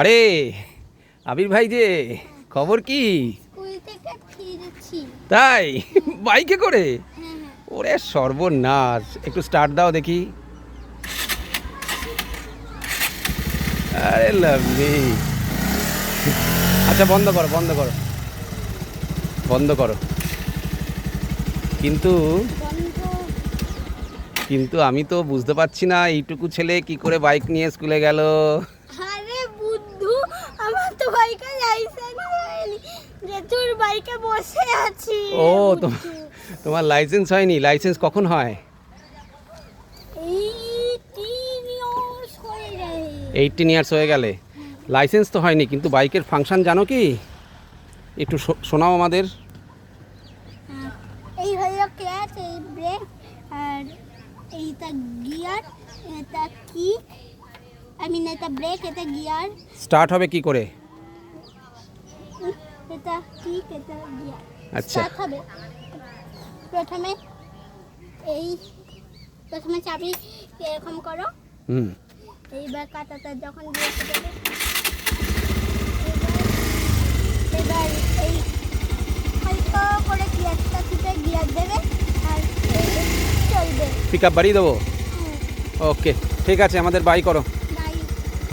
আরে আবির ভাই যে খবর কি? স্কুল থেকে ফিরছি। তাই বাইকে করে? হ্যাঁ। ওরে সর্বনাশ, একটু স্টার্ট দাও দেখি। আরে লাভলি। আচ্ছা বন্ধ করো বন্ধ করো বন্ধ করো। কিন্তু বন্ধ। কিন্তু আমি তো বুঝতে পারছি না এইটুকু ছেলে কি করে বাইক নিয়ে স্কুলে গেল। আরে বুদ্ধু, আমার তো বাইকে লাইসেন্স হয়নি, যে তোর বাইকে বসে আছি। ও বুদ্ধু। তোমার লাইসেন্স হয়নি? লাইসেন্স কখন হয়? এই 3 ইয়ার্স হয়ে যায়। 18 ইয়ার্স হয়ে গেলে লাইসেন্স তো হয়নি, কিন্তু বাইকের ফাংশন জানো কি? একটু শোনাও আমাদের। এই হলো ক্লাচ, এই ব্রেক, আর এইটা গিয়ার, এটা কিক, এটা ব্রেক, এটা গিয়ার, স্টার্ট হবে কি করে? এটা কিক, এটা গিয়ার। আচ্ছা। স্টার্ট হবে প্রথমে এই প্রথমে চাবি এরকম করো, হুম। এইবার কাঁটাটা যখন দিয়ে দেবে, এবার এই হালকা করে গিয়ারটা টিপে গিয়ার দেবে আর এই চলবে। পিক আপ বাড়িয়ে দেবো। ওকে ঠিক আছে, আমাদের বাই করো।